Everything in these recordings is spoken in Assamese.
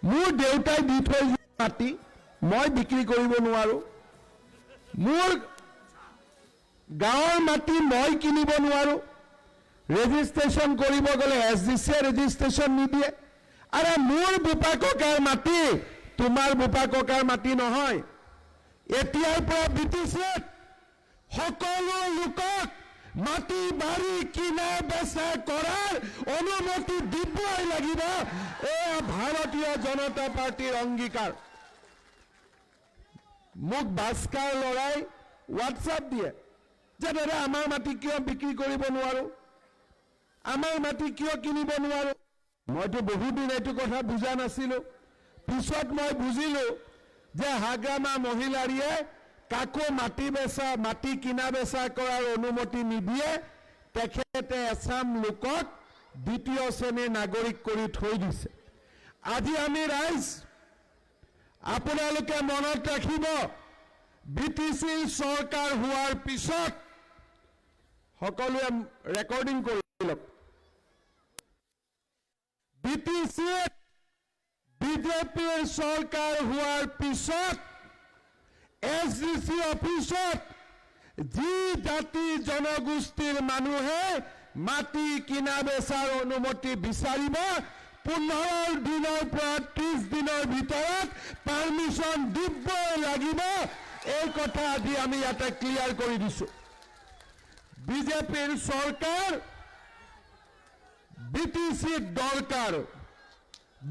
মোৰ দেউতাই দি থৈ যোৱা মাটি মই বিক্ৰী কৰিব নোৱাৰো মোৰ গাঁৱৰ মাটি মই কিনিব নোৱাৰো ৰেজিষ্ট্ৰেচন কৰিব গলে এসডিসি ৰেজিষ্ট্ৰেচন নিদিয়ে আৰে মোৰ বুপা ককাৰ মাটি তোমাৰ বুপা ককাৰ মাটি নহয় এতিয়াৰ পৰা বিটিছে সকলো লোকক মাটি বাড়ি কিনা বেচা কৰাৰ অনুমতি দিবই লাগিব এয়া ভাৰতীয় জনতা পাৰ্টিৰ অংগীকাৰ মোক বাস্কাৰ লৰাই হোৱাটছআপ দিয়ে যে দাদা আমাৰ মাটি কিয় বিক্ৰী কৰিব নোৱাৰো আমাৰ মাটি কিয় কিনিব নোৱাৰো মইতো বহুদিন এইটো কথা বুজা নাছিলো পিছত মই বুজিলো যে হাগ্ৰামা মহিলাৰীয়ে কাকো মাটি বেচা মাটি কিনা বেচা কৰাৰ অনুমতি নিদিয়ে তেখেতে এছাম লোকক দ্বিতীয় শ্ৰেণীৰ নাগৰিক কৰি থৈ দিছে আজি আমি ৰাইজ আপোনালোকে মনত ৰাখিব বিটিসি চৰকাৰ হোৱাৰ পিছত সকলোৱে ৰেকৰ্ডিং কৰি লওক বিটিসি বিজেপিৰ চৰকাৰ হোৱাৰ পিছত এসডিসি অফিসত যি জাতি জনগোষ্ঠীৰ মানুহে মাটি কিনা বেচাৰ অনুমতি বিচাৰিব 15 দিনৰ পৰা 30 দিনৰ ভিতৰত পাৰমিশন দিবই লাগিব এই কথা আজি আমি ইয়াতে ক্লিয়াৰ কৰি দিছো বিজেপিৰ চৰকাৰ বিটিসি দৰকাৰ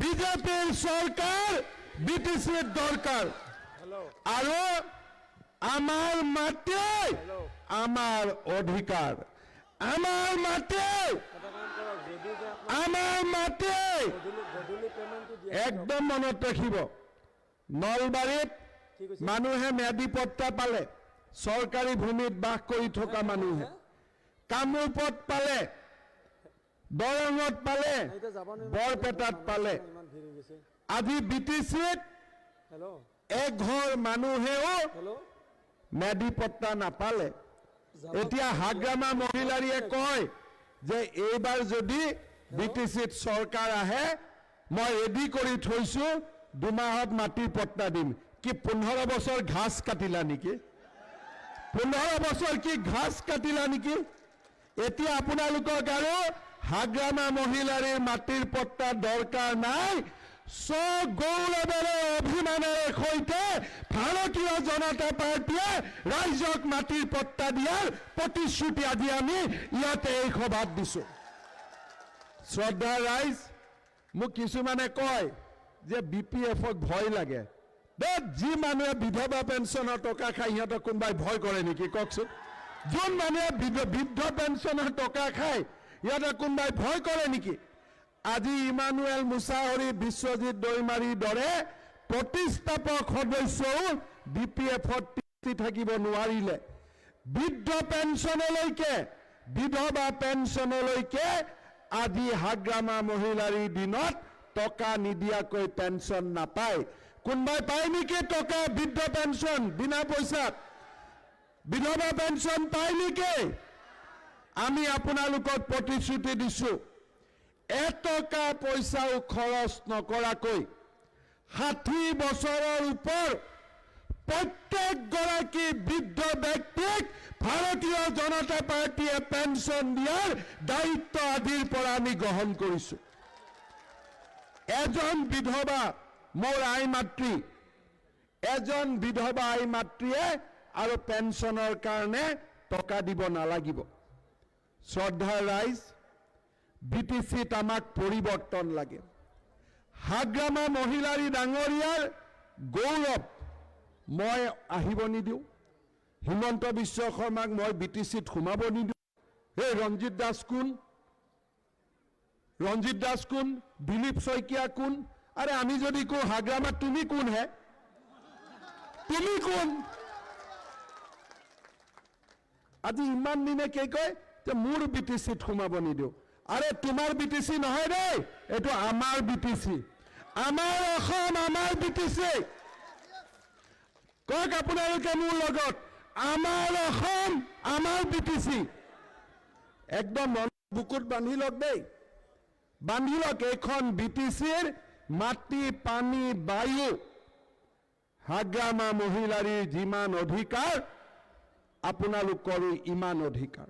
বিজেপিৰ চৰকাৰ বিটিসি দৰকাৰ আৰু আমাৰ মাটি আমাৰ অধিকাৰ আমাৰ মাটি একদম মনত ৰাখিব নলবাৰীত মানুহে ম্যাদী পট্টা পালে চৰকাৰী ভূমিত বাস কৰি থকা মানুহে কামৰূপত পালে দৰঙত পালে বৰপেটাত পালে আজি বিটিসিত এক ঘৰ মানুহেও ম্যাদী পট্টা নাপালে এতিয়া হাগ্ৰামা মহিলাৰীয়ে কয় যে এইবাৰ যদি বিটিসিত চৰকাৰ আহে মই ৰেডি কৰি থৈছো দুমাহত মাটি পট্টা দিম কি 15 বছৰ ঘাস কাটিলা নেকি 15 বছৰ কি ঘাস কাটিলা নেকি এতিয়া আপোনালোকক আৰু হাগ্ৰামা মহিলাৰীৰ মাটিৰ পট্টা দৰকাৰ নাই গৌৰৱেৰে অভিমানেৰে সৈতে ভাৰতীয় জনতা পাৰ্টিয়ে ৰাইজক মাটিৰ পট্টা দিয়াৰ প্ৰতিশ্ৰুতি আজি আমি ইয়াতে এই সভাত দিছো শ্ৰদ্ধা ৰাইজ মোক কিছুমানে কয় যে বিপিএফক ভয় লাগে যি মানুহে বিধৱা পেঞ্চনৰ টকা খায় সিহঁতক কোনোবাই ভয় কৰে নেকি কওকচোন যোন মানুহে বৃদ্ধ পেঞ্চনৰ টকা খায় সিহঁতক কোনোবাই ভয় কৰে নেকি আজি ইমানুৱেল মুছাহৰী বিশ্বজিৎ দৈমাৰীৰ দৰে প্ৰতিষ্ঠাপক সদস্যও বিপিএফত টিকি থাকিব নোৱাৰিলে বৃদ্ধ পেঞ্চনলৈকে বিধৱা পেঞ্চনলৈকে আজি হাগ্ৰামা মহিলাৰীৰ দিনত টকা নিদিয়াকৈ পেঞ্চন নাপায় কোনোবাই পায় নেকি টকা বৃদ্ধ পেঞ্চন বিনা পইচাত বিধৱা পেঞ্চন পায় নেকি আমি আপোনালোকক প্ৰতিশ্ৰুতি দিছো এটকা পইচাও খৰচ নকৰাকৈ 60 বছৰৰ ওপৰ প্ৰত্যেক গৰাকী বৃদ্ধ ব্যক্তিক ভাৰতীয় জনতা পাৰ্টিয়ে পেঞ্চন দিয়াৰ দায়িত্ব আজিৰ পৰা আমি গ্ৰহণ কৰিছো এজন বিধৱা মোৰ আই মাতৃ এজন বিধৱা আই মাতৃয়ে আৰু পেঞ্চনৰ কাৰণে টকা দিব নালাগিব শ্ৰদ্ধা ৰাইজ বিটিসিত আমাক পৰিৱৰ্তন লাগে হাগ্ৰামা মহিলাৰী ডাঙৰীয়াৰ গৌৰৱ মই আহিব নিদিওঁ হিমন্ত বিশ্ব শৰ্মাক মই বিটিসিত সোমাব নিদিওঁ এই ৰঞ্জিত দাস কোন দিলীপ শইকীয়া কোন আৰে আমি যদি কওঁ হাগ্ৰামা তুমি কোন হে তুমি কোন আজি ইমান দিনে কে কয় যে মোৰ বিটিসিত সোমাব নিদিওঁ আৰে তোমাৰ বিটিসি নহয় দেই এটো আমাৰ বিটিসি আমাৰ অসম আমাৰ বিটিসি কক আপোনালোকে মোৰ লগত আমাৰ অসম আমাৰ বিটিসি একদম বুকুত বান্ধি লওক দেই বান্ধি লওক এখন বিটিসিৰ মাটি পানী বায়ু হাগ্ৰামা মহিলাৰীৰ যিমান অধিকাৰ আপোনালোকৰো ইমান অধিকাৰ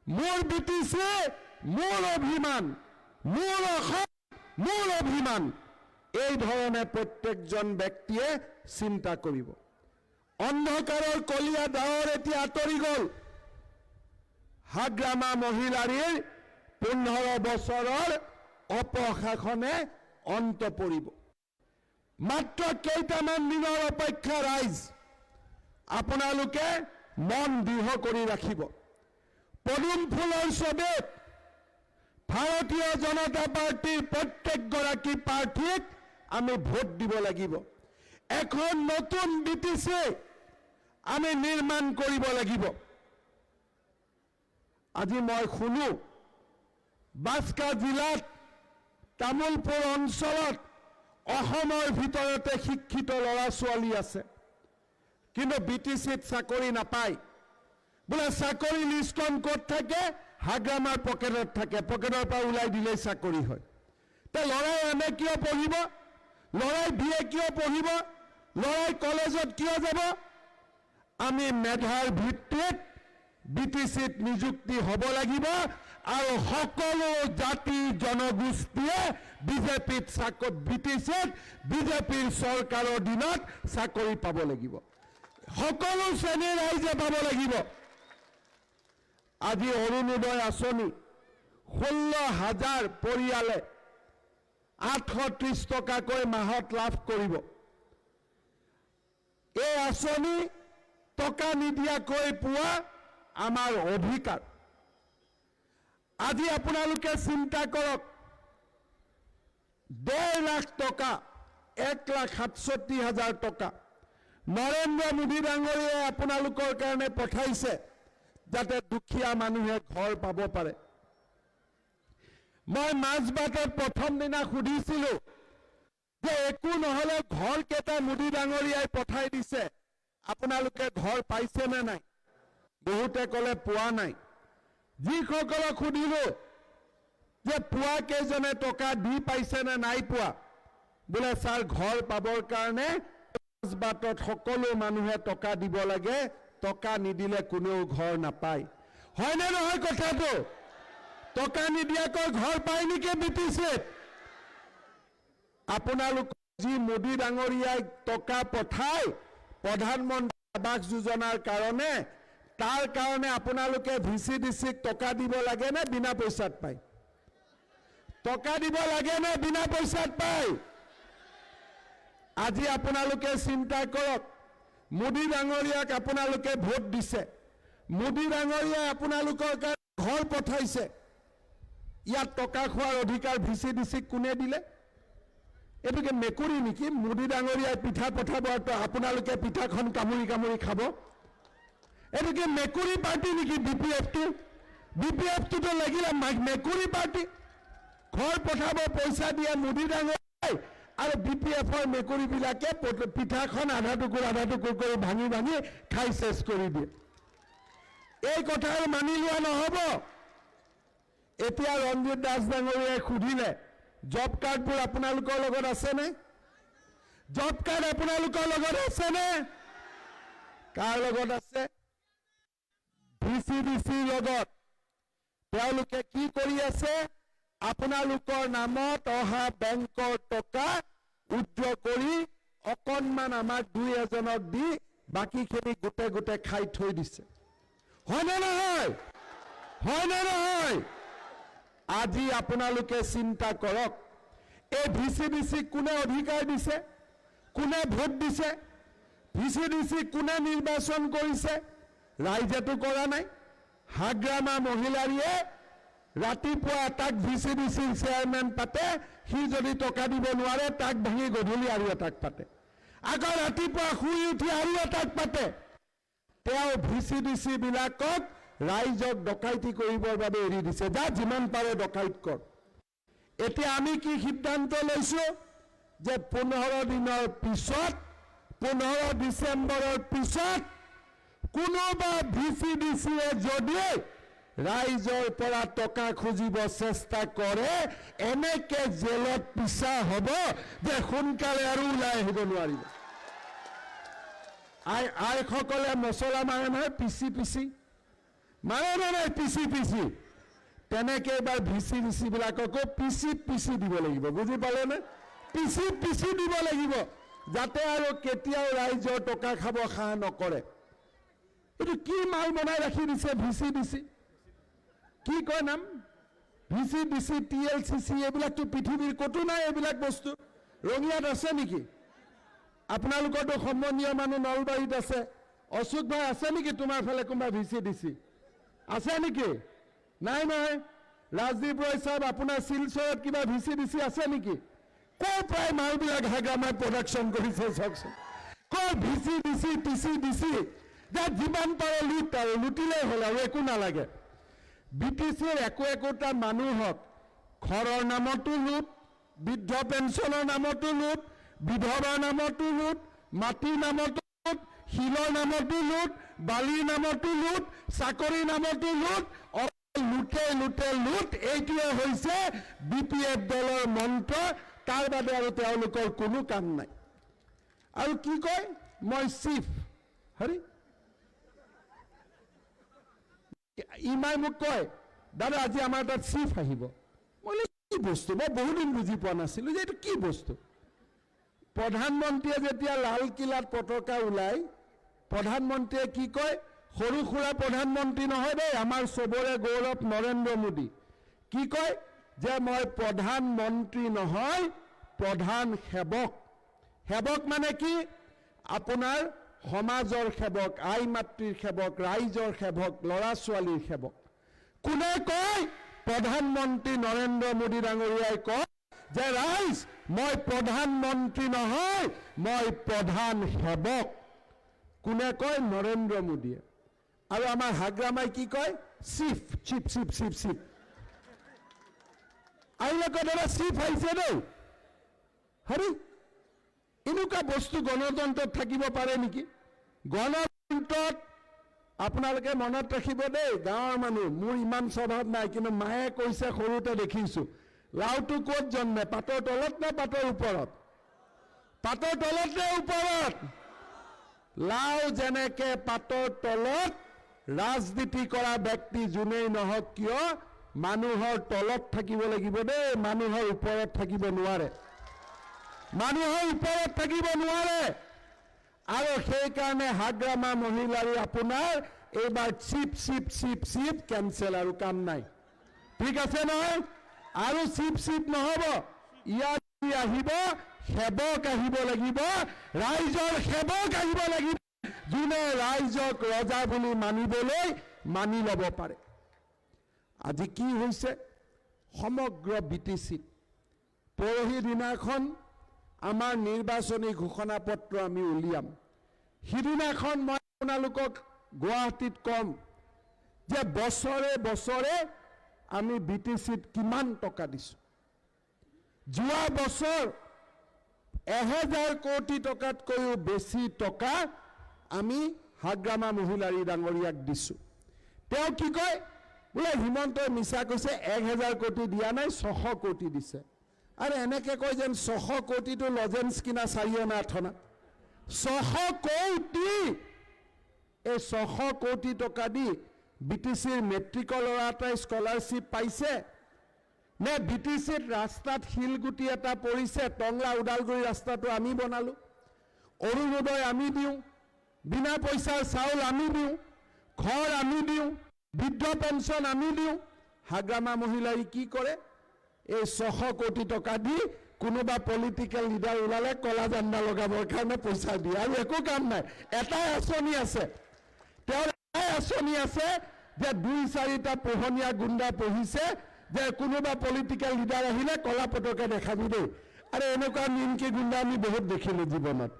মোৰ বিটিছে মোৰ অভিমান মোৰ অসম মোৰ অভিমান এই ধৰণে প্ৰত্যেকজন ব্যক্তিয়ে চিন্তা কৰিব অন্ধকাৰৰ কলীয়া ডাৱৰ এতিয়া আঁতৰি গ'ল হাগ্ৰামা মহিলাৰীৰ 15 বছৰৰ অপশাসনে অন্ত পৰিব মাত্ৰ কেইটামান দিনৰ অপেক্ষা ৰাইজ আপোনালোকে মন দৃঢ় কৰি ৰাখিব পদুম ফুলৰ ছবিত ভাৰতীয় জনতা পাৰ্টিৰ প্ৰত্যেকগৰাকী প্ৰাৰ্থীক আমি ভোট দিব লাগিব এখন নতুন বিটিচি আমি নিৰ্মাণ কৰিব লাগিব আজি মই শুনো বাস্কা জিলাত তামুলপুৰ অঞ্চলত অসমৰ ভিতৰতে শিক্ষিত ল'ৰা ছোৱালী আছে কিন্তু বিটিচিত চাকৰি নাপায় বোলে চাকৰি লিষ্টখন ক'ত থাকে হাগ্ৰামাৰ পকেটত থাকে পকেটৰ পৰা ওলাই দিলেই চাকৰি হয় তে ল'ৰাই এমএ কিয় পঢ়িব ল'ৰাই বিএ কিয় পঢ়িব ল'ৰাই কলেজত কিয় যাব আমি মেধাৰ ভিত্তিত বিটিচিত নিযুক্তি হ'ব লাগিব আৰু সকলো জাতি জনগোষ্ঠীয়ে বিজেপিত বিটিচিত বিজেপিৰ চৰকাৰৰ দিনত চাকৰি পাব লাগিব সকলো শ্ৰেণীৰ ৰাইজে পাব লাগিব আজি অৰুণোদয় আঁচনি 16,000 পৰিয়ালে 830 টকাকৈ মাহত লাভ কৰিব এই আঁচনি টকা নিদিয়াকৈ পোৱা আমাৰ অধিকাৰ আজি আপোনালোকে চিন্তা কৰক 1.5 লাখ টকা 1,67,000 টকা নৰেন্দ্ৰ মোদী ডাঙৰীয়াই আপোনালোকৰ কাৰণে পঠাইছে যাতে দুখীয়া মানুহে ঘৰ পাব পাৰে মই মাজবাটত প্ৰথম দিনা সুধিছিলো যে একো নহলে ঘৰ কেইটা মোদী ডাঙৰীয়াই পঠাই দিছে আপোনালোকে ঘৰ পাইছে নে নাই বহুতে ক'লে পোৱা নাই যিসকলক সুধিলো যে পোৱা কেইজনে টকা দি পাইছে নে নাই পোৱা বোলে ছাৰ ঘৰ পাবৰ কাৰণে মাজবাটত সকলো মানুহে টকা দিব লাগে টকা নিদিলে কোনেও ঘৰ নাপায় হয় নে নহয় কথাটো টকা নিদিয়াকৈ ঘৰ পায় নেকি বিটিচিত আপোনালোক যি মোদী ডাঙৰীয়াই টকা পঠায় প্ৰধানমন্ত্ৰী আৱাস যোজনাৰ কাৰণে তাৰ কাৰণে আপোনালোকে ভিচিডিচিক টকা দিব লাগে নে বিনা পইচাত পায় টকা দিব লাগে নে বিনা পইচাত পায় আজি আপোনালোকে চিন্তা কৰক মোদী ডাঙৰীয়াক আপোনালোকে ভোট দিছে মোদী ডাঙৰীয়াই আপোনালোকৰ কাৰণে ঘৰ পঠাইছে ইয়াত টকা খোৱাৰ অধিকাৰ ভিচিডিচিক কোনে দিলে এটোকে মেকুৰী নেকি মোদী ডাঙৰীয়াই পিঠা পঠাব আপোনালোকে পিঠাখন কামুৰি কামুৰি খাব এটোকে মেকুৰী পাৰ্টি নেকি বিপিএফটো তো লাগিলে মেকুৰী পাৰ্টি ঘৰ পঠাব পইচা দিয়ে মোদী ডাঙৰীয়াই আৰু বিপিএফৰ মেকুৰী বিলাকে পিঠাখন আধা টুকুৰ কৰি ভাঙি ভাঙি খাই চেছ কৰি দিয়ে এই কথা মানি লোৱা নহব এতিয়া ৰঞ্জিত দাস ডাঙৰীয়াই সুধিলে জব কাৰ্ডবোৰ আপোনালোকৰ লগত আছে নে জব কাৰ্ড আপোনালোকৰ লগত আছে নে কাৰ লগত আছে ভিচিডিচিৰ লগত তেওঁলোকে কি কৰি আছে আপোনালোকৰ নামত অহা বেংকৰ টকা উদ্ৰ কৰি অকণমান আমাক দুই এজনক দি বাকীখিনি গোটে খাই থৈ দিছে হয়নে নহয় আজি আপোনালোকে চিন্তা কৰক এই ভিচিডিচি কোনে অধিকাৰ দিছে কোনে ভোট দিছে ভিচিডিচি কোনে নিৰ্বাচন কৰিছে ৰাইজেতো কৰা নাই হাগ্ৰামা মহিলাৰীয়ে ৰাতিপুৱা তাক ভিচিডিচিৰ চেয়াৰমেন পাতে সি যদি টকা দিব নোৱাৰে তাক ভাঙি গধূলি আৰু এটাক পাতে আকৌ ৰাতিপুৱা শুই উঠি আৰু এটাক পাতে তেওঁ ভিচিডিচি বিলাকক ৰাইজক ডকাইতি কৰিবৰ বাবে এৰি দিছে যা যিমান পাৰে ডকাইত কৰ এতিয়া আমি কি সিদ্ধান্ত লৈছো যে 15 দিনৰ পিছত 15 ডিসেম্বৰৰ পিছত কোনোবা ভিচিডিচিয়ে যদি ৰাইজৰ পৰা টকা খুজিব চেষ্টা কৰে, এনেকে জেলত পিছা হ'ব যে সোনকালে আৰু ওলাই আহিব নোৱাৰিব। আইসকলে মছলা মাৰে নহয়, পিচি পিচি মাৰে নহয়, পিচি পিচি। তেনেকে এবাৰ ভিচি বিলাককো পিচি পিচি দিব লাগিব, বুজি পালেনে? পিচি পিচি দিব লাগিব, যাতে আৰু কেতিয়াও ৰাইজৰ টকা খাব সাহ নকৰে। এইটো কি মাল বনাই ৰাখি দিছে ভিচি ডিচি, কি কয় নাম? ভিচি ডিচি TLCC, এইবিলাকতো পৃথিৱীৰ ক'তো নাই এইবিলাক বস্তু। ৰঙিয়াত আছে নেকি? আপোনালোকৰতো সম্বন্ধীয় মানুহ নলবাৰীত আছে। অশোক ভাই আছে নেকি তোমাৰ ফালে কোনোবা ভিচি ডিচি? আছে নেকি? নাই নহয়। ৰাজদীপ ৰয় চাহাব আপোনাৰ শিলচৰত কিবা ভিচি ডিচি আছে নেকি? ক'ৰ পৰাই মালবিলাক হাগ্ৰামাই প্ৰডাকশ্যন কৰিছে চাওকচোন। ক'ৰ ভিচি ডিচি টিচি ডিচি, যাত যিমান পাৰে লুট, আৰু লুটিলেই হ'ল আৰু একো নালাগে। BTCৰ একোটা মানুহক ঘৰৰ নামতো লুট, বৃদ্ধ পেঞ্চনৰ নামতো লুট, বিধৱাৰ নামতো লুট, মাটিৰ নামতো লুট, শিলৰ নামতো লুট, বালিৰ নামতো লুট, চাকৰিৰ নামতো লুট, লুটে লুটে লুট। এইটোৱে হৈছে BPF দলৰ মন্ত্ৰ। তাৰ বাদে আৰু তেওঁলোকৰ কোনো কাম নাই। আৰু কি কয়, মই চিফ। হৰি ইমাই মোক কয়, দাদা আজি আমাৰ তাত চিফ আহিব। মই কি বস্তু? মই বহুদিন বুজি পোৱা নাছিলো যে এইটো কি বস্তু। প্ৰধানমন্ত্ৰীয়ে যেতিয়া লালকিল্লাত পতাকা ওলাই, প্ৰধানমন্ত্ৰীয়ে কি কয়, সৰু সুৰা প্ৰধানমন্ত্ৰী নহয় দেই, আমাৰ চবৰে গৌৰৱ নৰেন্দ্ৰ মোদী। কি কয় যে মই প্ৰধানমন্ত্ৰী নহয়, প্ৰধান সেৱক। সেৱক মানে কি? আপোনাৰ সমাজৰ সেৱক, আই মাতৃৰ সেৱক, ৰাইজৰ সেৱক, ল'ৰা ছোৱালীৰ সেৱক। কোনে কয়? প্ৰধানমন্ত্ৰী নৰেন্দ্ৰ মোদী ডাঙৰীয়াই কয় যে ৰাইজ, মই প্ৰধানমন্ত্ৰী নহয়, মই প্ৰধান সেৱক। কোনে কয়? নৰেন্দ্ৰ মোদীয়ে। আৰু আমাৰ হাগ্ৰামাই কি কয়? Chief, chief chief chief chief. আহিলে কয় দাদা চিফ আহিছে দেই। হৰি এনেকুৱা বস্তু গণতন্ত্ৰত থাকিব পাৰে নেকি? গণতন্ত্ৰত আপোনালোকে মনত ৰাখিব দেই, গাঁৱৰ মানুহ, মোৰ ইমান স্বভাৱ নাই, কিন্তু মায়ে কৈছে সৰুতে দেখিছো, লাওটো ক'ত জন্মে, পাতৰ তলত নে পাতৰ ওপৰত? পাতৰ তলত নে ওপৰত? লাও যেনেকে পাতৰ তলত, ৰাজনীতি কৰা ব্যক্তি যোনেই নহওক কিয় মানুহৰ তলত থাকিব লাগিব দেই, মানুহৰ ওপৰত থাকিব নোৱাৰে। মানুহৰ ওপৰত থাকিব নোৱাৰে। আৰু সেইকাৰণে হাগ্ৰামা মহিলাৰী আপোনাৰ এইবাৰ চিপ চিপ চিপ চিপ কেঞ্চেল, আৰু কাম নাই। ঠিক আছে নহয়? আৰু চিপ চিপ নহ'ব, ইয়াত আহিব সেৱক আহিব লাগিব, ৰাইজৰ সেৱক আহিব লাগিব, যোনে ৰাইজক ৰজা বুলি মানিবলৈ মানি ল'ব পাৰে। আজি কি হৈছে? সমগ্ৰ BTCত পৰহি দিনাখন আমাৰ নিৰ্বাচনী ঘোষণা পত্ৰ আমি উলিয়াম। সিদিনাখন মই আপোনালোকক গুৱাহাটীত ক'ম যে বছৰে বছৰে আমি BTCত কিমান টকা দিছোঁ। যোৱা বছৰ 1000 কোটি টকাতকৈও বেছি টকা আমি হাগ্ৰামা মহিলাৰী ডাঙৰীয়াক দিছোঁ। তেওঁ কি কয়? বোলে হিমন্তই মিছা কৈছে, 1000 কোটি দিয়া নাই, 600 কোটি দিছে। আৰু এনেকে কয় যেন 600 কোটিটো লজেন্স কিনা 4 অনা 8 অনা। 600 কোটি, এই 600 কোটি টকা দি BTCৰ মেট্ৰিকৰ ল'ৰা এটাই স্কলাৰশ্বিপ পাইছে নে? BTCত ৰাস্তাত শিলগুটি এটা পৰিছে, টংলা ওদালগুৰি ৰাস্তাটো আমি বনালো, অৰুণোদয় আমি দিওঁ, বিনা পইচাৰ চাউল আমি দিওঁ, ঘৰ আমি দিওঁ, বৃদ্ধ পেঞ্চন আমি দিওঁ। হাগ্ৰামা মহিলাই কি কৰে? এই 600 কোটি টকা দি কোনোবা পলিটিকেল লিডাৰ ওলালে কলা জাণ্ডা লগাবৰ কাৰণে পইচা দিয়ে, আৰু একো কাম নাই। এটাই আঁচনি আছে, তেওঁৰ এটাই আঁচনি আছে যে 2-4টা পোহনীয়া গুণ্ডা পঢ়িছে যে কোনোবা পলিটিকেল লিডাৰ আহিলে কলা পতাকা দেখাবি দেই। আৰু এনেকুৱা নিমকি গুণ্ডা আমি বহুত দেখিলো জীৱনত,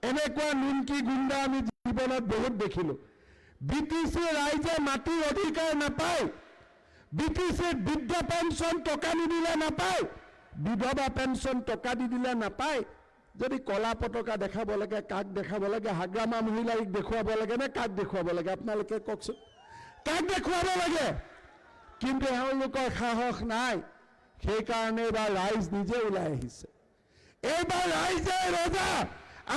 এনেকুৱা নিমকি গুণ্ডা আমি জীৱনত বহুত দেখিলো। BTC ৰাইজে মাটিৰ অধিকাৰ নাপায়, BTCত বৃদ্ধ পেঞ্চন টকা নিদিলে নাপায়, বিধৱা পেঞ্চন টকা দি দিলে নাপায়। যদি কলা পতাকা দেখাব লাগে, কাক দেখাব লাগে? হাগ্ৰামা মহিলাৰীক দেখুৱাব লাগে নে কাক দেখুৱাব লাগে? আপোনালোকে কওকচোন, কাক দেখুৱাব লাগে? কিন্তু এওঁলোকৰ সাহস নাই, সেইকাৰণে এইবাৰ ৰাইজ নিজে ওলাই আহিছে। এইবাৰ ৰাইজে ৰজা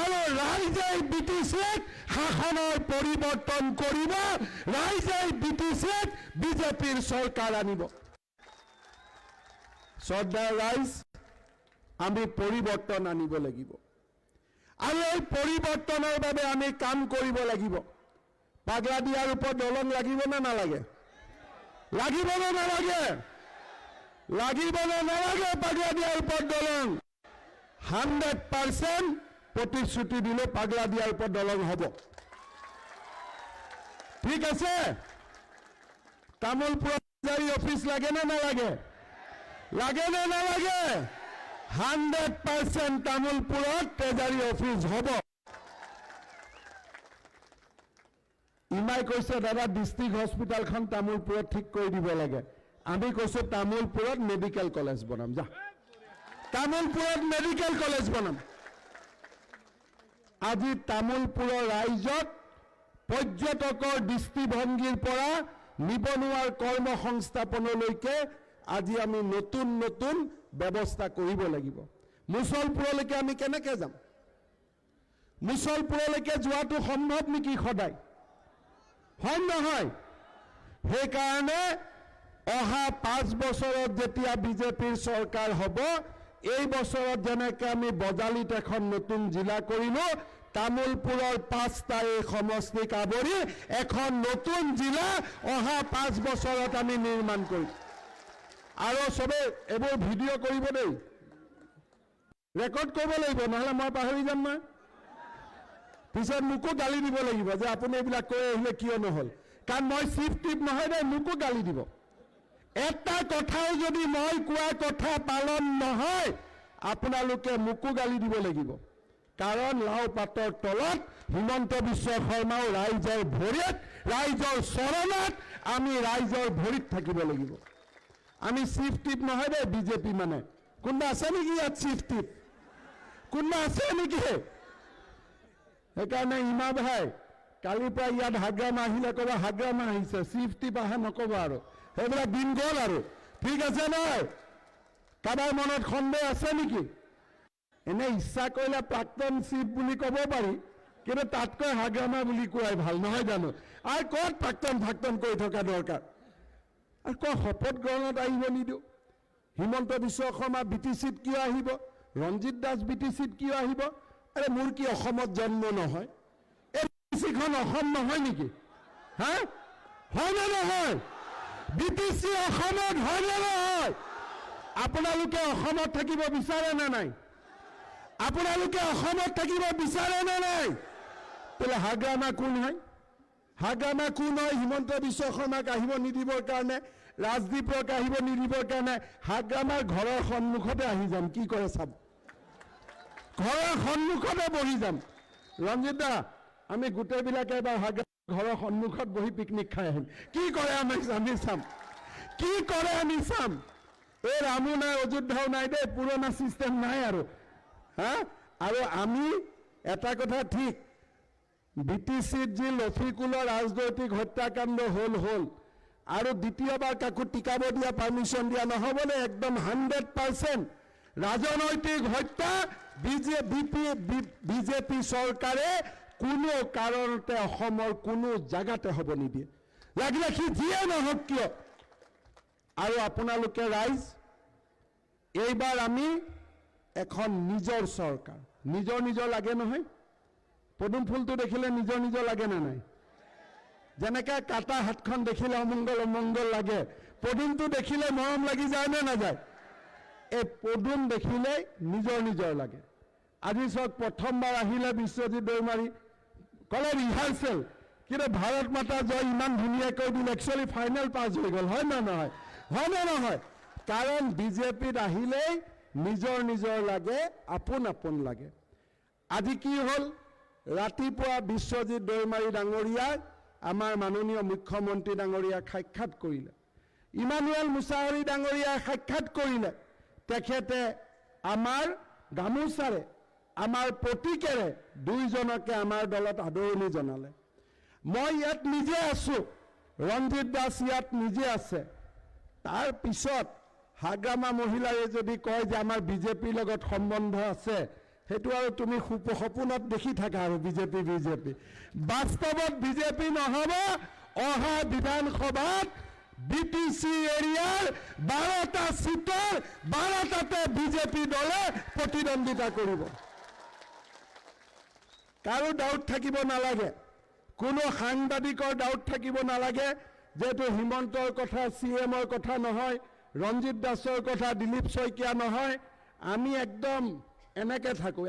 আৰু ৰাইজে বিটিচিক শাসনৰ পৰিৱৰ্তন কৰিব, ৰাইজে বিটিচিক বিজেপিৰ চৰকাৰ আনিব। শ্ৰদ্ধাৰ ৰাইজ, আমি পৰিৱৰ্তন আনিব লাগিব আৰু এই পৰিৱৰ্তনৰ বাবে আমি কাম কৰিব লাগিব। পাগলাদিয়াৰ ওপৰত দলং লাগিব নে নালাগে? লাগিব নে নালাগে? লাগিব নে নালাগে? পাগলাদিয়াৰ ওপৰত দলং 100% প্ৰতিশ্ৰুতি দিলে পাগলাদিয়াৰ ওপৰত দলং হ'ব। ঠিক আছে? তামোলপুৰত ট্ৰেজাৰী অফিচ লাগে নে নালাগে? লাগে নে নালাগে? 100% তামোলপুৰত ট্ৰেজাৰী অফিচ হ'ব। ইমাই কৈছে দাদা ডিষ্ট্ৰিক্ট হস্পিটেলখন তামোলপুৰত ঠিক কৰি দিব লাগে। আমি কৈছো তামোলপুৰত মেডিকেল কলেজ বনাম। যা, তামোলপুৰত মেডিকেল কলেজ বনাম। আজি তামোলপুৰৰ ৰাইজক পৰ্যটকৰ দৃষ্টিভংগীৰ পৰা নিবনুৱাৰ কৰ্ম সংস্থাপনলৈকে আজি আমি নতুন নতুন ব্যৱস্থা কৰিব লাগিব। মুছলপুৰলৈকে আমি কেনেকৈ যাম? মুছলপুৰলৈকে যোৱাটো সম্ভৱ নেকি সদায়? হয় নহয়? সেইকাৰণে অহা 5 বছৰত যেতিয়া বিজেপিৰ চৰকাৰ হ'ব, এই বছৰত যেনেকৈ আমি বজালিত এখন নতুন জিলা কৰিলো, তামোলপুৰৰ 5টা এই সমষ্টিক আৱৰি এখন নতুন জিলা অহা 5 বছৰত আমি নিৰ্মাণ কৰিম। আৰু চবে এইবোৰ ভিডিঅ' কৰিব দেই, ৰেকৰ্ড কৰিব লাগিব, নহ'লে মই পাহৰি যাম নহয়। পিছত মোকো গালি দিব লাগিব যে আপুনি এইবিলাক কৈ আহিলে কিয় নহ'ল। কাৰণ মই চিফ টিপ নহয় দেই, মোকো গালি দিব। এটা কথাও যদি মই কোৱা কথা পালন নহয়, আপোনালোকে মোকো গালি দিব লাগিব। কাৰণ লাও পাতৰ তলত হিমন্ত বিশ্ব শৰ্মাও ৰাইজৰ ভৰিত, ৰাইজৰ চৰণত আমি ৰাইজৰ ভৰিত থাকিব লাগিব। আমি চিফ টিপ নহয় দেই বিজেপি মানে। কোনোবা আছে নেকি ইয়াত চিফ টিপ? কোনোবা আছে নেকি? সেইকাৰণে ইমা ভাই কালিৰ পৰা ইয়াত হাগ্ৰামা আহিলে ক'বা হাগ্ৰামা আহিছে, চিফ টিপ আহে নক'বা আৰু। সেইবিলাক দিন গ'ল আৰু। ঠিক আছে নহয়? কাৰোবাৰ মনত সন্দেহ আছে নেকি? এনে ইচ্ছা কৰিলে প্ৰাক্তন চিফ বুলি ক'ব পাৰি, কিন্তু তাতকৈ হাগ্ৰামা বুলি কোৱাই ভাল, নহয় জানো? আৰু ক'ত প্ৰাক্তন কৰি থকা দৰকাৰ? আৰু ক শপত গ্ৰহণত আহিব নিদিওঁ? হিমন্ত বিশ্ব শৰ্মা বিটিচিত কিয় আহিব? ৰঞ্জিত দাস বিটিচিত কিয় আহিব? আৰে মোৰ কি অসমত জন্ম নহয়? এই বিটিচিখন অসম নহয় নেকি? হা? হয় নে নহয়? বিটিচি অসমত হয় নে নহয়? আপোনালোকে অসমত থাকিব বিচাৰে নে নাই? আপোনালোকে অসমত থাকিব বিচাৰে নে নাই? বোলে হাগ্ৰামা কোন হয়? হাগ্ৰামা কোন হয়? হিমন্ত বিশ্ব শৰ্মাক আহিব নিদিবৰ কাৰণে, ৰাজদ্বীপক আহিব নিদিবৰ কাৰণে হাগ্ৰামাৰ ঘৰৰ সন্মুখতে আহি যাম। কি কৰে চাব, ঘৰৰ সন্মুখতে বহি যাম। ৰঞ্জিত দা, আমি গোটেইবিলাকে এবাৰ হাগ্ৰামাৰ ঘৰৰ সন্মুখত বহি পিকনিক খাই আহিম। কি কৰে আমি চাম, কি কৰে আমি চাম। এই ৰামো নাই, অযোধ্যাও নাই দেই, পুৰণা চিষ্টেম নাই আৰু। হা? আৰু আমি এটা কথা ঠিক, বিটিচিত যি লফিকুলৰ ৰাজনৈতিক হত্যাকাণ্ড হ'ল আৰু দ্বিতীয়বাৰ কাকো টিকাব দিয়া পাৰ্মিশ্যন দিয়া নহ'বনে? একদম 100% ৰাজনৈতিক হত্যা বিজেপি চৰকাৰে কোনো কাৰণতে অসমৰ কোনো জাগাতে হ'ব নিদিয়ে, লাগিলে সি যিয়ে নহওক কিয়। আৰু আপোনালোকে ৰাইজ, এইবাৰ আমি এখন নিজৰ চৰকাৰ, নিজৰ লাগে নহয়? পদুম ফুলটো দেখিলে নিজৰ লাগে নে নাই? যেনেকৈ কাটা হাতখন দেখিলে অমংগল লাগে, পদুমটো দেখিলে মৰম লাগি যায় নে নাযায়? এই পদুম দেখিলে নিজৰ লাগে। আজি চাওক, প্ৰথমবাৰ আহিলে বিশ্বজিৎ দৈমাৰী, ক'লে ৰিহাৰ্চেল, কিন্তু ভাৰত মাতা জয় ইমান ধুনীয়াকৈ দিল, একচুৱেলি ফাইনেল পাছ হৈ গ'ল। হয় নে নহয়? হয় নে নহয়? কাৰণ বিজেপিত আহিলেই নিজৰ লাগে, আপোন লাগে। আজি কি হ'ল? ৰাতিপুৱা বিশ্বজিৎ দৈমাৰী ডাঙৰীয়াই আমাৰ মাননীয় মুখ্যমন্ত্ৰী ডাঙৰীয়াক সাক্ষাৎ কৰিলে, ইমানুৱেল মুছাহাৰী ডাঙৰীয়াই সাক্ষাৎ কৰিলে। তেখেতে আমাৰ গামোচাৰে, আমাৰ প্ৰতীকেৰে দুইজনকে আমাৰ দলত আদৰণি জনালে। মই ইয়াত নিজে আছোঁ, ৰঞ্জিত দাস ইয়াত নিজে আছে, তাৰ পিছত হাগ্ৰামা মহিলাৰে যদি কয় যে আমাৰ বিজেপিৰ লগত সম্বন্ধ আছে, সেইটো আৰু তুমি সপোনত দেখি থাকা আৰু বিজেপি বাস্তৱত বিজেপি নহ'ব। অহা বিধানসভাত বিটিচি এৰিয়াৰ 12টা সিটৰ 12টাতে বিজেপি দলে প্ৰতিদ্বন্দ্বিতা কৰিব। কাৰো ডাউট থাকিব নালাগে, কোনো সাংবাদিকৰ ডাউট থাকিব নালাগে, যেহেতু হিমন্তৰ কথা, CMৰ কথা নহয়, ৰঞ্জিত দাসৰ কথা, দিলীপ শইকীয়া নহয়, আমি একদম এনেকে থাকো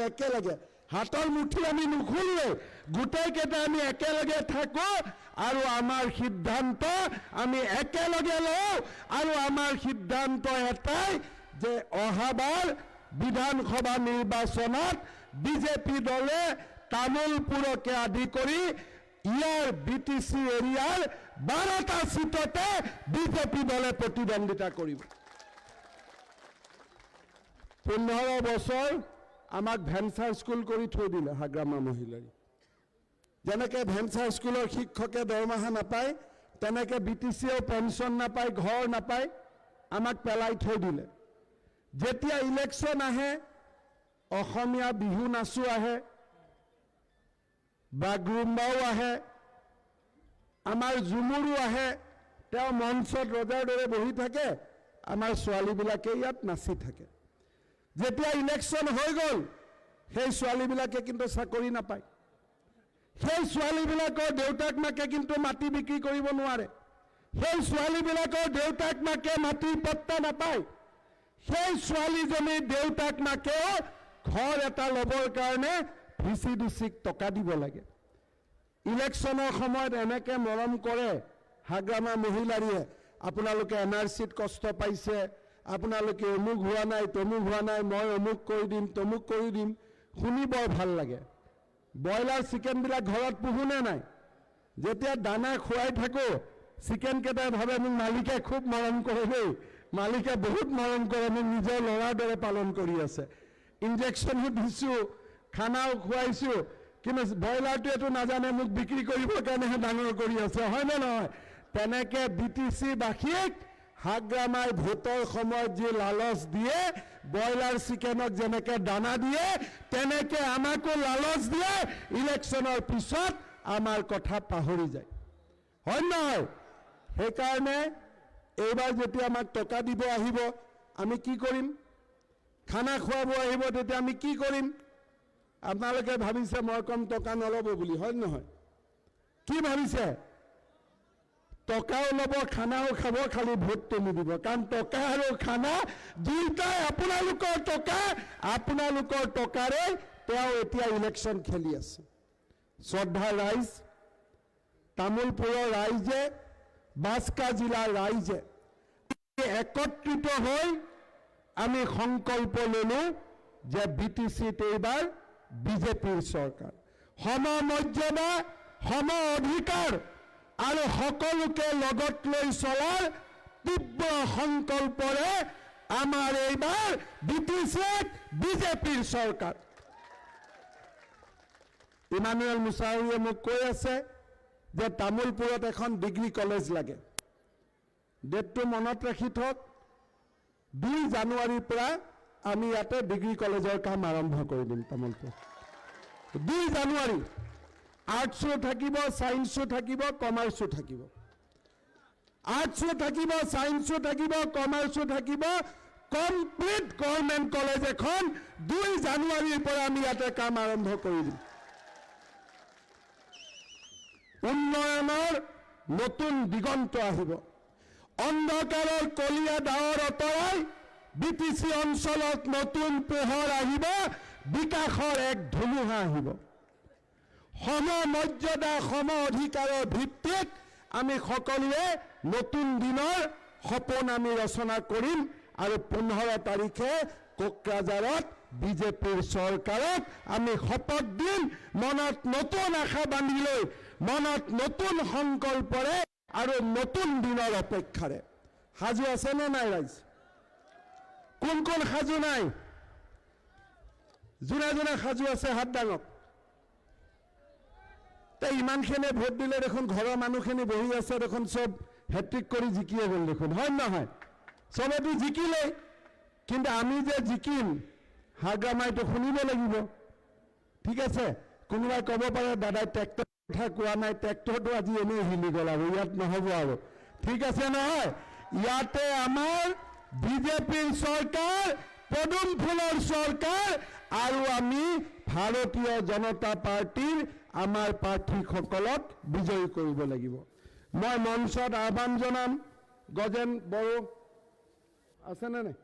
একেলগে, হাতৰ মুঠি আমি নুখুলোৱে, গোটেইকেইটা আমি একেলগে থাকো আৰু আমাৰ সিদ্ধান্ত আমি একেলগে লওঁ। আৰু আমাৰ সিদ্ধান্ত এটাই যে অহাবাৰ বিধানসভা নিৰ্বাচনত বিজেপি দলে তামোলপুৰকে আদি কৰি ইয়াৰ বিটিচি এৰিয়াৰ 12টা সিটতে বিজেপি দলে প্ৰতিদ্বন্দ্বিতা কৰিব। 15 বছৰ আমাক ভেঞ্চাৰ স্কুল কৰি থৈ দিলে হাগ্ৰামা মহিলাই। যেনেকৈ ভেঞ্চাৰ স্কুলৰ শিক্ষকে দৰমহা নাপায়, তেনেকৈ বিটিচিয়েও পেঞ্চন নাপায়, ঘৰ নাপায়, আমাক পেলাই থৈ দিলে। যেতিয়া ইলেকশ্যন আহে, অসমীয়া বিহু নাচো আহে, বাগৰুম্বাও আহে, আমাৰ ঝুমুৰো আহে, তেওঁ মঞ্চত ৰজাৰ দৰে বহি থাকে, আমাৰ ছোৱালীবিলাকে ইয়াত নাচি থাকে। যেতিয়া ইলেকশ্যন হৈ গ'ল, সেই ছোৱালীবিলাকে কিন্তু চাকৰি নাপায়, সেই ছোৱালীবিলাকৰ দেউতাক মাকে কিন্তু মাটি বিক্ৰী কৰিব নোৱাৰে, সেই ছোৱালীবিলাকৰ দেউতাক মাকে মাটিৰ পট্টা নাপায়, সেই ছোৱালীজনীৰ দেউতাক মাকেও ঘৰ এটা ল'বৰ কাৰণে VCDCক টকা দিব লাগে। ইলেকশ্যনৰ সময়ত এনেকৈ মৰম কৰে হাগ্ৰামা মহিলাৰীয়ে, আপোনালোকে NRCত কষ্ট পাইছে, আপোনালোকে অমুক হোৱা নাই, তমুক হোৱা নাই, মই অমুক কৰি দিম, তমুক কৰি দিম, শুনি বৰ ভাল লাগে। ব্ৰইলাৰ চিকেনবিলাক ঘৰত পোহোনে নাই? যেতিয়া দানা খুৱাই থাকো, চিকেন কেইটাই ভাবে মোক মালিকে খুব মৰম কৰে দেই, মালিকে বহুত মৰম কৰে, মোক নিজৰ ল'ৰাৰ দৰে পালন কৰি আছে, ইনজেকশ্যনো দিছোঁ, খানাও খুৱাইছোঁ, কিন্তু ব্ৰইলাৰটোৱেতো নাজানে মোক বিক্ৰী কৰিবৰ কাৰণেহে ডাঙৰ কৰি আছে, হয়নে নহয়? তেনেকৈ BTC-বাসীক হাগ্ৰামাই ভোটৰ সময়ত যি লালচ দিয়ে, ব্ৰইলাৰ চিকেনক যেনেকৈ দানা দিয়ে, তেনেকৈ আমাকো লালচ দিয়ে, ইলেকশ্যনৰ পিছত আমাৰ কথা পাহৰি যায়, হয় নহয়? সেইকাৰণে এইবাৰ যেতিয়া আমাক টকা দিব আহিব, আমি কি কৰিম? খানা খুৱাব আহিব, তেতিয়া আমি কি কৰিম? আপোনালোকে ভাবিছে মই কম টকা নল'ব বুলি, হয় নহয়? কি ভাবিছে? টকাও ল'ব, খানাও খাব, খালি ভোটটো নিদিব, কাৰণ টকা আৰু খানা দুইটাই আপোনালোকৰ টকা, আপোনালোকৰ টকাৰে তেওঁ এতিয়া ইলেকশ্যন খেলি আছে। শ্ৰদ্ধা ৰাইজ, তামোলপুৰৰ ৰাইজে, বাস্কা জিলাৰ ৰাইজে একত্ৰিত হৈ আমি সংকল্প ল'লো যে BTCত এইবাৰ বিজেপিৰ চৰকাৰ, সমমৰ্যাদা, সম অধিকাৰ আৰু সকলোকে লগত লৈ চলাৰ তীব্ৰ সংকল্পৰে আমাৰ এইবাৰ BTCত বিজেপিৰ চৰকাৰ। ইমানুৱেল মুছাহাৰীয়ে মোক কৈ আছে যে তামোলপুৰত এখন ডিগ্ৰী কলেজ লাগে। ডেটটো মনত ৰাখি থওক, 2 জানুৱাৰীৰ পৰা আমি ইয়াতে ডিগ্ৰী কলেজৰ কাম আৰম্ভ কৰি দিম তামোলপুৰ। 2 জানুৱাৰী আৰ্টছো থাকিব, ছায়েন্সো থাকিব, কমাৰ্চো থাকিব, আৰ্টছো থাকিব, ছায়েন্সো থাকিব, কমাৰ্চো থাকিব, কমপ্লিট গভৰ্ণমেণ্ট কলেজ এখন 2 জানুৱাৰীৰ পৰা আমি ইয়াতে কাম আৰম্ভ কৰি দিম। উন্নয়নৰ নতুন দিগন্ত আহিব, অন্ধকাৰৰ কলীয়া ডাৱৰ আঁতৰাই BTC অঞ্চলত নতুন পোহৰ আহিব, বিকাশৰ এক ধুমুহা আহিব। সমমৰ্যাদা, সম অধিকাৰৰ ভিত্তিত আমি সকলোৱে নতুন দিনৰ সপোন আমি ৰচনা কৰিম আৰু 15 তাৰিখে কোকৰাঝাৰত বিজেপিৰ চৰকাৰত আমি শপত দিম, মনত নতুন আশা বান্ধি লৈ, মনত নতুন সংকল্পৰে আৰু নতুন দিনৰ অপেক্ষাৰে। সাজু আছে নে নাই ৰাইজ? কোন কোন সাজু নাই? যোনে যোনে সাজু আছে হাত দাঙক। ইমানখিনি ভোট দিলে দেখোন ঘৰৰ মানুহখিনি বহি আছে দেখোন, চব হেট্ৰিক কৰি জিকিয়ে গ'ল দেখোন, হয় নহয়? চবেতো জিকিলেই, কিন্তু আমি যে জিকিম হাগ্ৰামাইটো শুনিব লাগিব, ঠিক আছে? কোনোবাই ক'ব পাৰে দাদাই ট্ৰেক্টৰ কথা কোৱা নাই, ট্ৰেক্টৰটো আজি এনেই হিলি গ'ল আৰু ইয়াত নহ'ব আৰু, ঠিক আছে নহয়? ইয়াতে আমাৰ বিজেপিৰ চৰকাৰ, পদুম ফুলৰ চৰকাৰ, আৰু আমি ভাৰতীয় জনতা পাৰ্টিৰ আমাৰ প্ৰাৰ্থীসকলক বিজয়ী কৰিব লাগিব। মই মঞ্চত আহ্বান জনাম, গজেন বড়ো আছেনে নাই?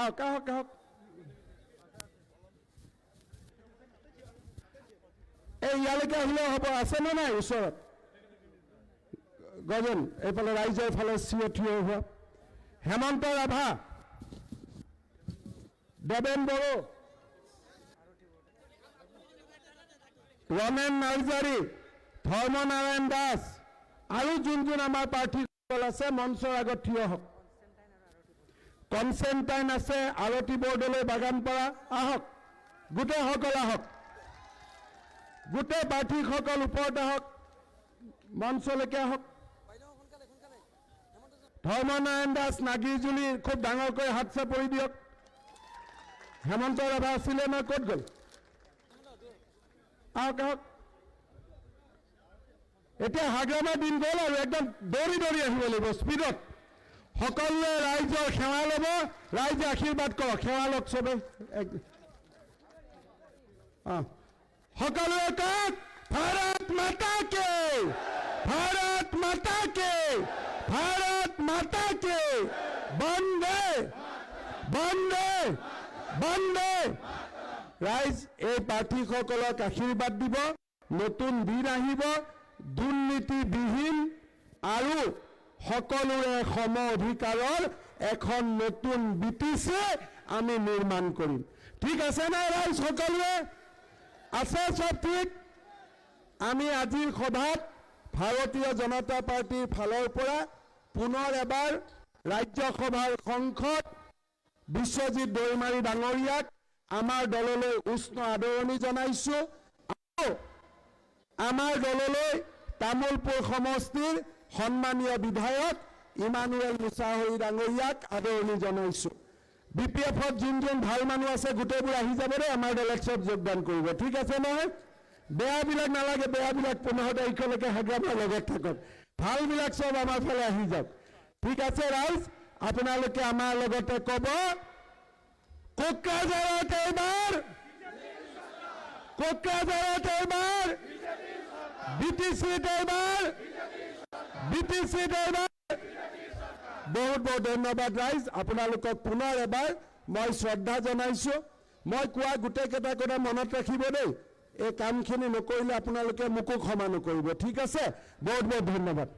আহক আহক আহক। এই ইয়ালৈকে আহিলেও হ'ব, আছেনে নাই ওচৰত? গজেন এইফালে ৰাইজৰ ফালে চিঞৰ থিয় হোৱা। হেমন্ত ৰাভা, দেবেন বড়ো, ৰমেন নাৰ্জাৰী, ধৰ্মনাৰায়ণ দাস, আৰু যোন যোন আমাৰ প্ৰাৰ্থীসকল আছে মঞ্চৰ আগত থিয় হওক। কনষ্টেণ্টাইন আছে আৰতি বৰদলৈ বাগানপাৰা, আহক গোটেইসকল আহক, গোটেই প্ৰাৰ্থীসকল ওপৰত আহক, মঞ্চলৈকে আহক। ধৰ্মনাৰায়ণ দাস নাগিৰজুলি খুব ডাঙৰকৈ হাত চাপৰি দিয়ক। হেমন্ত ৰাভা আছিলে নহয়, ক'ত গ'ল? আহক আহক। এতিয়া হাগ্ৰামা দিন গ'ল আৰু একদম দৌৰি দৌৰি আহিব লাগিব স্পীডত। সকলোৱে ৰাইজৰ সেৱা ল'ব, ৰাইজে আশীৰ্বাদ কৰক, সেৱা লওক চবে। সকলোৱে কওক ভাৰত মাতা কে, ভাৰত মাতা কে, ভাৰত মাতা কে, বন্দে বন্দে বন্দে। ৰাইজ এই প্ৰাৰ্থীসকলক আশীৰ্বাদ দিব, নতুন দিন আহিব, দুৰ্নীতিবিহীন আৰু সকলোৰে সম অধিকাৰৰ এখন নতুন BTC আমি নিৰ্মাণ কৰিম। ঠিক আছে না ৰাইজ? সকলোৱে আছে চব ঠিক? আমি আজিৰ সভাত ভাৰতীয় জনতা পাৰ্টিৰ ফালৰ পৰা পুনৰ এবাৰ ৰাজ্যসভাৰ সাংসদ বিশ্বজিৎ দৈমাৰী ডাঙৰীয়াক আমাৰ দললৈ উষ্ণ আদৰণি জনাইছো, আৰু আমাৰ দললৈ তামুলপুৰ সমষ্টিৰ সন্মানীয় বিধায়ক ইমানুৱেল মুছাহাৰী ডাঙৰীয়াক আদৰণি জনাইছো। BPF-ত যোন যোন ভাল মানুহ আছে গোটেইবোৰ আহি যাব দেই, আমাৰ দলত চব যোগদান কৰিব, ঠিক আছে নহয়? বেয়াবিলাক নালাগে, বেয়াবিলাক 15 তাৰিখলৈকে হাগ্ৰামাৰ লগত থাকক, ভালবিলাক চব আমাৰ ফালে আহি যাওক, ঠিক আছে ৰাইজ? আপোনালোকে আমাৰ লগতে ক'ব কোকৰাঝাৰত এইবাৰ, কোকৰাঝাৰত এইবাৰ BTC-ত এইবাৰ, BTC-ত এইবাৰ। বহুত বহুত ধন্যবাদ ৰাইজ, আপোনালোকক পুনৰ এবাৰ মই শ্ৰদ্ধা জনাইছো। মই কোৱা গোটেইকেইটা কথা মনত ৰাখিব দেই, এই কামখিনি নকৰিলে আপোনালোকে মোকো ক্ষমা নকৰিব, ঠিক আছে? বহুত বহুত ধন্যবাদ।